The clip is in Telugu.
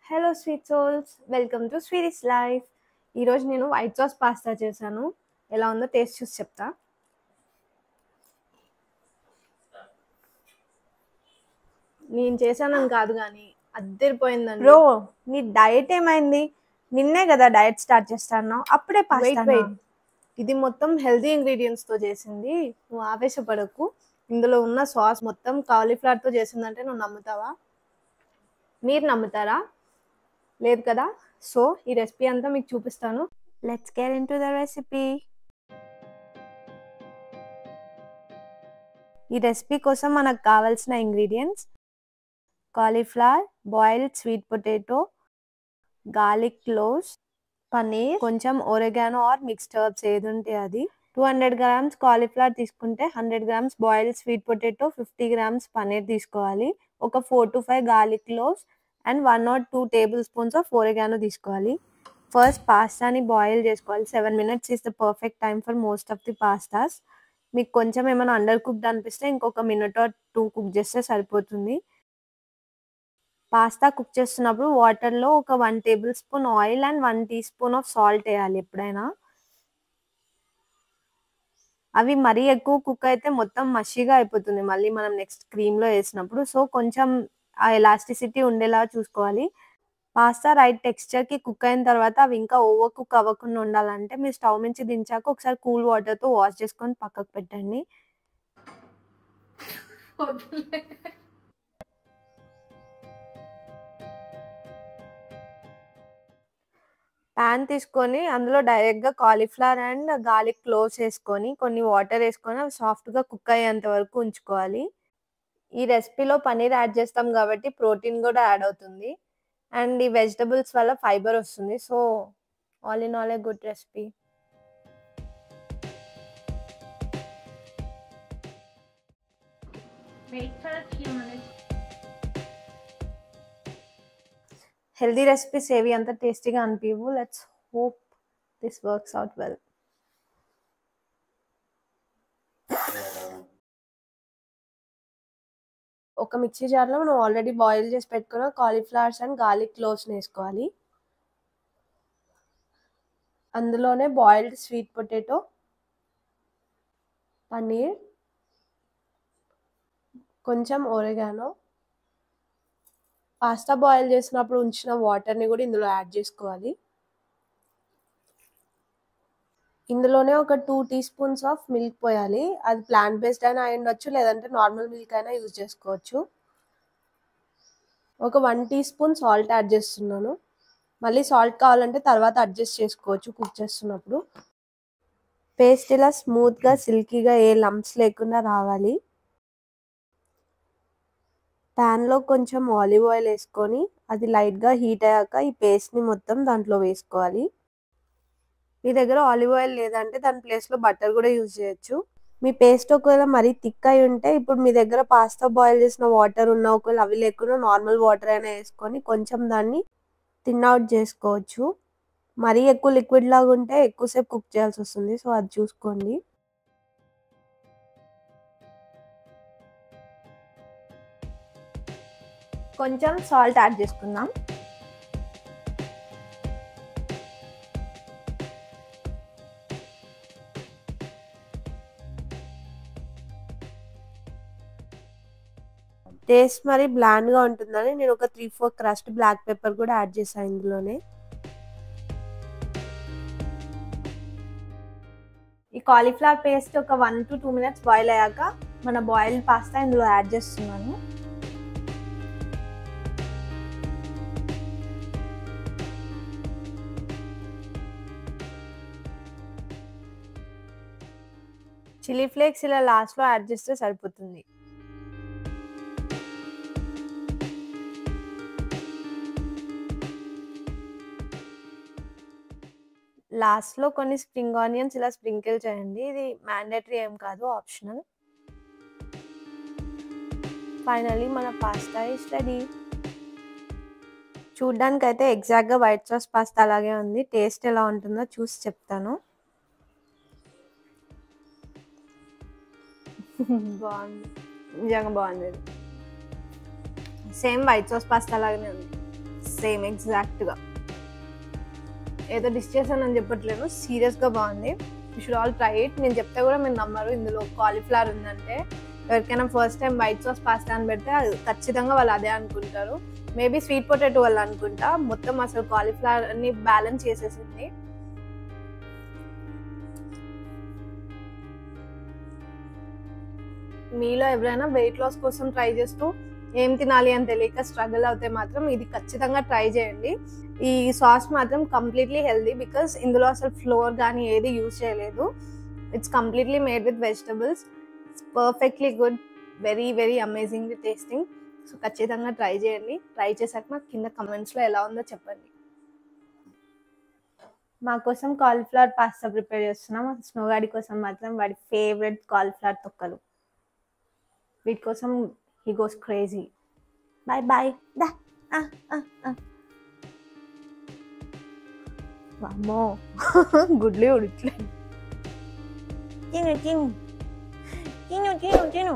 Hello sweet souls, welcome to sweeties life. ఈరోజు నేను వైట్ సాస్ పాస్తా చేశాను. ఎలా ఉందో టేస్ట్ చూసి చెప్తా. నేను చేశానని కాదు కానీ అద్దరిపోయిందండి. బ్రో, నీ డయట్ ఏమైంది? నిన్నే కదా డయట్ స్టార్ట్ చేస్తాను, అప్పుడే పాస్తా. ఇది మొత్తం హెల్తీ ఇంగ్రీడియంట్స్తో చేసింది. నువ్వు ఆవేశపడకు. ఇందులో ఉన్న సాస్ మొత్తం కాలీఫ్లవర్తో చేసిందంటే నువ్వు నమ్ముతావా? మీరు నమ్ముతారా? లేదు కదా. సో ఈ రెసిపీ అంతా మీకు చూపిస్తాను. Let's get into the recipe. ఈ రెసిపీ కోసం మనకు కావాల్సిన ingredients: cauliflower, boiled sweet potato, garlic cloves, paneer, కొంచెం ఒరిగానో ఆర్ మిక్స్డ్ హర్బ్స్ ఏది ఉంటే అది. 200 grams కాలీఫ్లవర్ తీసుకుంటే 100 grams boiled sweet potato, 50 grams paneer తీసుకోవాలి. ఒక 4 to 5 garlic cloves and 1 or 2 tablespoons of oregano తీసుకోవాలి. ఫస్ట్ పాస్తాని బాయిల్ చేసుకోవాలి. 7 minutes is the perfect time for most of the pastas. మీకు కొంచెం ఏమైనా అండర్ కుక్డ్ అనిపిస్తే ఇంకొక మినిట్ ఆర్ 2 కుక్ చేస్తే సరిపోతుంది. పాస్తా కుక్ చేస్తున్నప్పుడు వాటర్లో ఒక 1 tablespoon oil and 1 teaspoon of salt వేయాలి ఎప్పుడైనా. అవి మరీ ఎక్కువ కుక్ అయితే మొత్తం మషిగా అయిపోతుంది మళ్ళీ మనం నెక్స్ట్ క్రీమ్లో వేసినప్పుడు. సో కొంచెం ఆ ఎలాస్టిసిటీ ఉండేలా చూసుకోవాలి. పాస్తా రైట్ టెక్స్చర్కి కుక్ అయిన తర్వాత అవి ఇంకా ఓవర్ కుక్ అవ్వకుండా ఉండాలంటే మీరు స్టవ్ నుంచి దించాక ఒకసారి కూల్ వాటర్తో వాష్ చేసుకొని పక్కకు పెట్టండి. ప్యాన్ తీసుకొని అందులో డైరెక్ట్గా కాలీఫ్లవర్ అండ్ గార్లిక్ క్లోవ్స్ వేసుకొని కొన్ని వాటర్ వేసుకొని అవి సాఫ్ట్గా కుక్ అయ్యేంత వరకు ఉంచుకోవాలి. ఈ రెసిపీలో పన్నీర్ యాడ్ చేస్తాం కాబట్టి ప్రోటీన్ కూడా యాడ్ అవుతుంది అండ్ ఈ వెజిటబుల్స్ వల్ల ఫైబర్ వస్తుంది. So all in all a good recipe. Healthy recipes ఏవి అంత టేస్టీగా అనిపించవు. Let's hope this works out well. ఒక మిక్సీ జార్లో మనం ఆల్రెడీ బాయిల్ చేసి పెట్టుకున్న కాలీఫ్లవర్స్ అండ్ గార్లిక్ క్లోవ్స్ వేసుకోవాలి. అందులోనే బాయిల్డ్ స్వీట్ పొటాటో, పన్నీర్, కొంచెం ఒరిగానో, పాస్తా బాయిల్ చేసినప్పుడు ఉంచిన వాటర్ని కూడా ఇందులో యాడ్ చేసుకోవాలి. ఇందులోనే ఒక 2 teaspoons ఆఫ్ మిల్క్ పోయాలి. అది ప్లాంట్ బేస్డ్ అయినా అయి ఉండొచ్చు, లేదంటే నార్మల్ మిల్క్ అయినా యూజ్ చేసుకోవచ్చు. ఒక 1 teaspoon సాల్ట్ యాడ్ చేస్తున్నాను. మళ్ళీ సాల్ట్ కావాలంటే తర్వాత అడ్జస్ట్ చేసుకోవచ్చు కుక్ చేస్తున్నప్పుడు. పేస్ట్ ఇలా స్మూత్గా సిల్కీగా ఏ లంప్స్ లేకుండా రావాలి. ప్యాన్లో కొంచెం ఆలివ్ ఆయిల్ వేసుకొని అది లైట్గా హీట్ అయ్యాక ఈ పేస్ట్ని మొత్తం దాంట్లో వేసుకోవాలి. మీ దగ్గర ఆలివ్ ఆయిల్ లేదంటే దాని ప్లేస్లో బటర్ కూడా యూజ్ చేయొచ్చు. మీ పేస్ట్ ఒకవేళ మరీ థిక్ అయి ఉంటే ఇప్పుడు మీ దగ్గర పాస్తా బాయిల్ చేసిన వాటర్ ఉన్న ఒకవేళ అవి లేకుండా నార్మల్ వాటర్ అయినా వేసుకొని కొంచెం దాన్ని థిన్ అవుట్ చేసుకోవచ్చు. మరీ ఎక్కువ లిక్విడ్ లాగా ఉంటే ఎక్కువసేపు కుక్ చేయాల్సి వస్తుంది. సో అది చూసుకోండి. కొంచెం సాల్ట్ యాడ్ చేసుకుందాం. టేస్ట్ మరి బ్లాండ్గా ఉంటుందని నేను ఒక 3-4 క్రష్డ్ బ్లాక్ పెప్పర్ కూడా యాడ్ చేశాను ఇందులోనే. ఈ కాలీఫ్లవర్ పేస్ట్ ఒక 1 to 2 minutes బాయిల్ అయ్యాక మన బాయిల్డ్ పాస్తా ఇందులో యాడ్ చేస్తున్నాను. చిల్లీ ఫ్లేక్స్ ఇలా లాస్ట్లో యాడ్ చేస్తే సరిపోతుంది. లాస్ట్లో కొన్ని స్ప్రింగ్ ఆనియన్స్ ఇలా స్ప్రింకిల్ చేయండి. ఇది మ్యాండేటరీ ఏం కాదు, ఆప్షనల్. ఫైనల్లీ మన పాస్తా ఇస్ రెడీ. చూడ్డానికి అయితే ఎగ్జాక్ట్గా వైట్ సాస్ పాస్తా అలాగే ఉంది. టేస్ట్ ఎలా ఉంటుందో చూసి చెప్తాను. బాగుంది, నిజంగా బాగుంది. సేమ్ వైట్ సాస్ పాస్తా లాగానే ఉంది. సేమ్ ఎగ్జాక్ట్గా. ఏదో డిష్ చేశానని చెప్పట్లేదు, సీరియస్గా బాగుంది. You should all try it. నేను చెప్తే కూడా మీరు నమ్మరు ఇందులో కాలీఫ్లవర్ ఉందంటే. ఎవరికైనా first time white sauce pasta అని పెడితే అది ఖచ్చితంగా వాళ్ళు అదే అనుకుంటారు. మేబీ స్వీట్ పొటాటో వాళ్ళు అనుకుంటా. మొత్తం అసలు కాలీఫ్లవర్ అన్ని బ్యాలెన్స్ చేసేసింది. మీలో ఎవరైనా వెయిట్ లాస్ కోసం ట్రై చేస్తూ ఏం తినాలి అని తెలియక స్ట్రగుల్ అవుతే మాత్రం ఇది ఖచ్చితంగా ట్రై చేయండి. ఈ సాస్ మాత్రం కంప్లీట్లీ హెల్దీ, బికాస్ ఇందులో అసలు ఫ్లోర్ కానీ ఏది యూజ్ చేయలేదు. It's completely made with vegetables. It's perfectly good, very very amazingly tasting. So ఖచ్చితంగా ట్రై చేయండి. ట్రై చేశాక నాకు కింద కమెంట్స్లో ఎలా ఉందో చెప్పండి. మా కోసం కాలీఫ్లవర్ పాస్తా ప్రిపేర్ చేస్తున్నాం. స్నోగాడి కోసం మాత్రం వాడి ఫేవరెట్ కాలీఫ్లవర్ తొక్కలు. వీటి కోసం he goes crazy. Bye bye. Da. వామ్మో గుడ్లే ఉడట్లేదు. తిను తిను తిను తిను తిను.